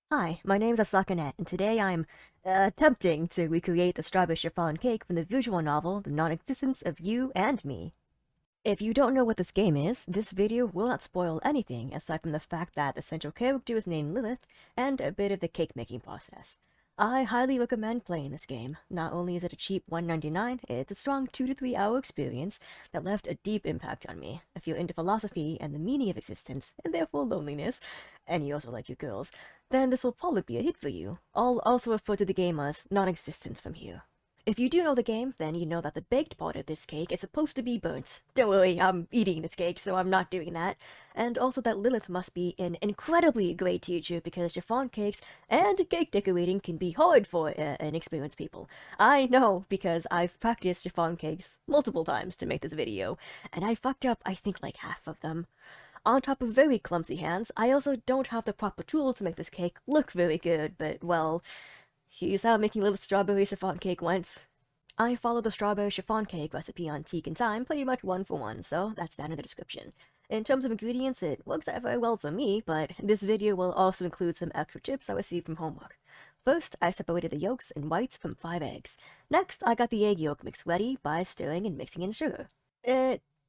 Hi, my name's Asakanet, and today I'm attempting to recreate the strawberry chiffon cake from the visual novel The Non-Existence of You and Me. If you don't know what this game is, this video will not spoil anything aside from the fact that the central character is named Lilith and a bit of the cake making process. I highly recommend playing this game. Not only is it a cheap $1.99, it's a strong 2 to 3 hour experience that left a deep impact on me. If you're into philosophy and the meaning of existence, and therefore loneliness, and you also like your girls, then this will probably be a hit for you. I'll also refer to the game as non-existence from here. If you do know the game, then you know that the baked part of this cake is supposed to be burnt. Don't worry, I'm eating this cake, so I'm not doing that. And also that Lilith must be an incredibly great teacher because chiffon cakes and cake decorating can be hard for inexperienced people. I know because I've practiced chiffon cakes multiple times to make this video, and I fucked up I think like half of them. On top of very clumsy hands, I also don't have the proper tools to make this cake look very good, but well, here's how making little strawberry chiffon cake went. I followed the strawberry chiffon cake recipe on TeakAndThyme pretty much one for one, so that's that in the description. In terms of ingredients, it works out very well for me, but this video will also include some extra tips I received from homework. First, I separated the yolks and whites from 5 eggs. Next, I got the egg yolk mix ready by stirring and mixing in sugar.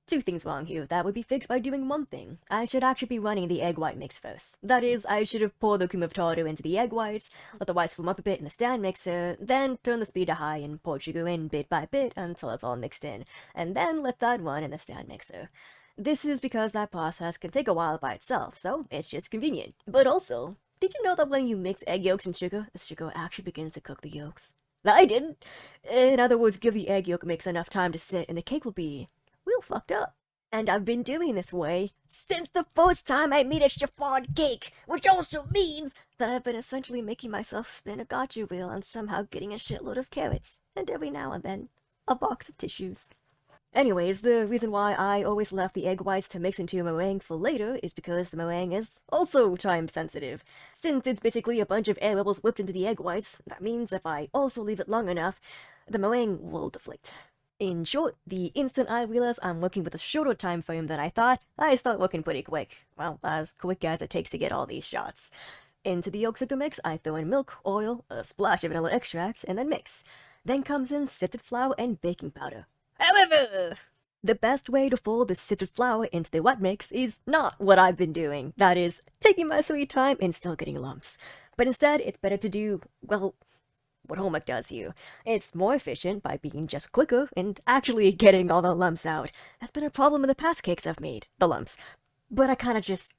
Two things wrong here. That would be fixed by doing one thing. I should actually be running the egg white mix first. That is, I should have poured the cream of tartar into the egg whites, let the whites foam up a bit in the stand mixer, then turn the speed to high and pour sugar in bit by bit until it's all mixed in, and then let that run in the stand mixer. This is because that process can take a while by itself, so it's just convenient. But also, did you know that when you mix egg yolks and sugar, the sugar actually begins to cook the yolks? I didn't! In other words, give the egg yolk mix enough time to sit and the cake will be real fucked up. And I've been doing this way since the first time I made a chiffon cake, which also means that I've been essentially making myself spin a gotcha reel and somehow getting a shitload of carrots, and every now and then, a box of tissues. Anyways, the reason why I always left the egg whites to mix into a meringue for later is because the meringue is also time sensitive. Since it's basically a bunch of air bubbles whipped into the egg whites, that means if I also leave it long enough, the meringue will deflate. In short, the instant I realize I'm working with a shorter time frame than I thought, I start working pretty quick. Well, as quick as it takes to get all these shots. Into the yolk sugar mix, I throw in milk, oil, a splash of vanilla extract, and then mix. Then comes in sifted flour and baking powder. However, the best way to fold the sifted flour into the wet mix is not what I've been doing. That is, taking my sweet time and still getting lumps. But instead, it's better to do, well, what homework does here. It's more efficient by being just quicker and actually getting all the lumps out. That's been a problem in the past cakes I've made, the lumps. But I kinda just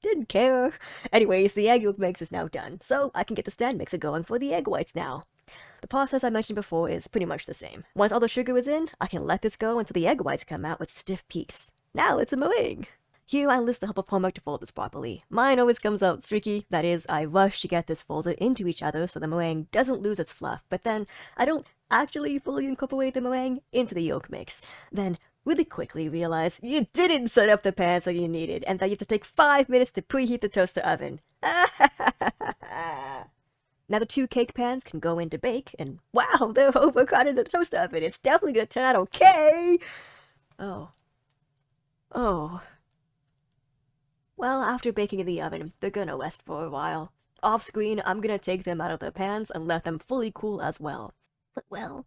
didn't care. Anyways, the egg yolk mix is now done, so I can get the stand mixer going for the egg whites now. The process I mentioned before is pretty much the same. Once all the sugar is in, I can let this go until the egg whites come out with stiff peaks. Now it's a meringue! Here I list the help of homework to fold this properly. Mine always comes out streaky, that is, I rush to get this folded into each other so the meringue doesn't lose its fluff, but then I don't actually fully incorporate the meringue into the yolk mix. Then really quickly realize you didn't set up the pans like you needed, and that you have to take 5 minutes to preheat the toaster oven. Now the 2 cake pans can go in to bake, and wow, they're overcrowded in the toaster oven. It's definitely gonna turn out okay! Oh. Oh. Well, after baking in the oven, they're gonna rest for a while. Off screen, I'm gonna take them out of the pans and let them fully cool as well. But well,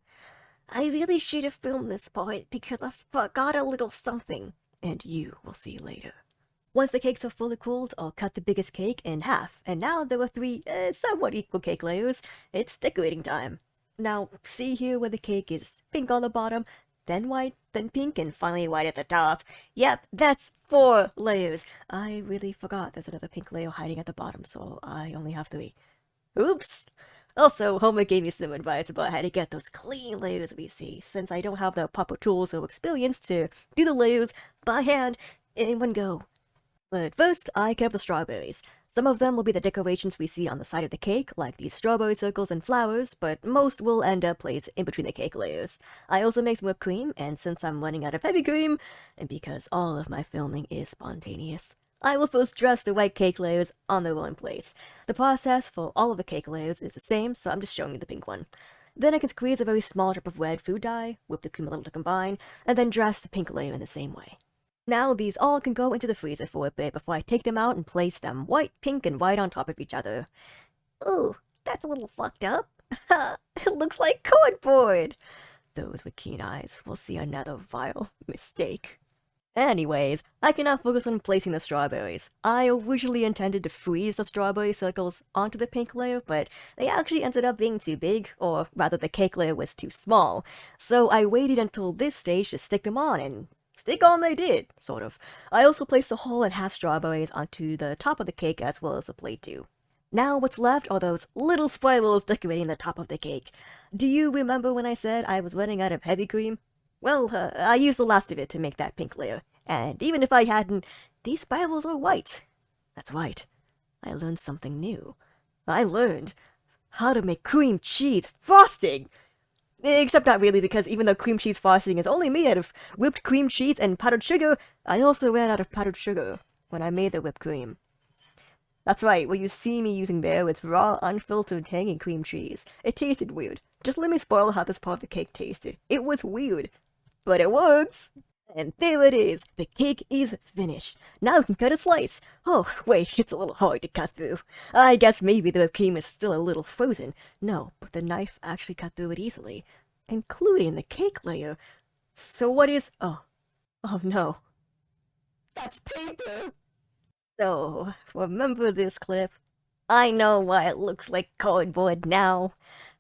I really should have filmed this part because I forgot a little something, and you will see later. Once the cakes are fully cooled, I'll cut the biggest cake in half, and now there are 3 somewhat equal cake layers. It's decorating time. Now, see here where the cake is pink on the bottom, then white, then pink, and finally white at the top. Yep, that's 4 layers. I really forgot there's another pink layer hiding at the bottom, so I only have 3. Oops! Also, Homer gave me some advice about how to get those clean layers we see, since I don't have the proper tools or experience to do the layers by hand in one go. But first, I cut up the strawberries. Some of them will be the decorations we see on the side of the cake, like these strawberry circles and flowers, but most will end up placed in between the cake layers. I also make some whipped cream, and since I'm running out of heavy cream, and because all of my filming is spontaneous, I will first dress the white cake layers on their own plates. The process for all of the cake layers is the same, so I'm just showing you the pink one. Then I can squeeze a very small drop of red food dye, whip the cream a little to combine, and then dress the pink layer in the same way. Now these all can go into the freezer for a bit before I take them out and place them white, pink, and white on top of each other. Ooh, that's a little fucked up. It looks like cardboard. Those with keen eyes will see another vile mistake. Anyways, I can now focus on placing the strawberries. I originally intended to freeze the strawberry circles onto the pink layer, but they actually ended up being too big, or rather the cake layer was too small. So I waited until this stage to stick them on, and stick on they did, sort of. I also placed the whole and half strawberries onto the top of the cake as well as the plate too. Now what's left are those little spirals decorating the top of the cake. Do you remember when I said I was running out of heavy cream? Well, I used the last of it to make that pink layer, and even if I hadn't, these spirals are white. That's right, I learned something new. I learned how to make cream cheese frosting! Except not really, because even though cream cheese frosting is only made out of whipped cream cheese and powdered sugar, I also ran out of powdered sugar when I made the whipped cream. That's right, what you see me using there is raw, unfiltered, tangy cream cheese. It tasted weird. Just let me spoil how this part of the cake tasted. It was weird, but it works! And there it is! The cake is finished. Now we can cut a slice. Oh, wait, it's a little hard to cut through. I guess maybe the whipped cream is still a little frozen. No, but the knife actually cut through it easily, including the cake layer. So what is... oh no. That's paper! So, remember this clip? I know why it looks like cardboard now.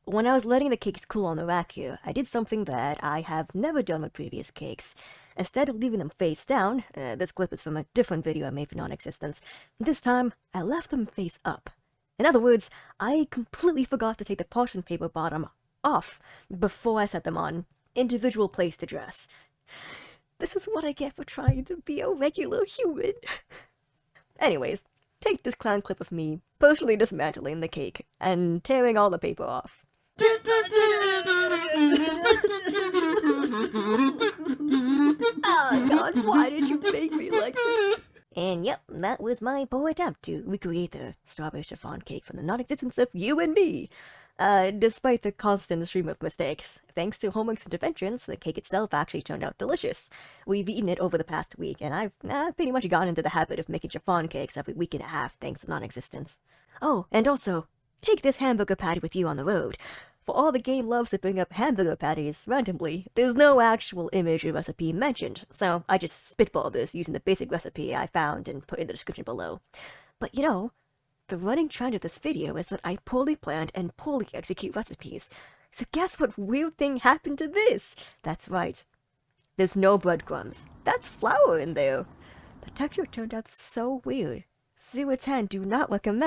When I was letting the cakes cool on the rack here, I did something that I have never done with previous cakes. Instead of leaving them face down, this clip is from a different video I made for Non-Existence, this time I left them face up. In other words, I completely forgot to take the parchment paper bottom off before I set them on individual place to dress. This is what I get for trying to be a regular human. Anyways, take this clown clip of me personally dismantling the cake and tearing all the paper off. Oh God, why did you make me like this? And yep, that was my poor attempt to recreate the strawberry chiffon cake from the non-existence of you and me. Despite the constant stream of mistakes, thanks to homework's interventions, the cake itself actually turned out delicious. We've eaten it over the past week, and I've pretty much gotten into the habit of making chiffon cakes every week and a half thanks to non-existence. Oh, and also, take this hamburger patty with you on the road. For all the game loves to bring up hamburger patties randomly, there's no actual image or recipe mentioned, so I just spitballed this using the basic recipe I found and put in the description below. But you know, the running trend of this video is that I poorly planned and poorly execute recipes. So guess what weird thing happened to this? That's right. There's no breadcrumbs. That's flour in there. The texture turned out so weird. 0 10 do not recommend.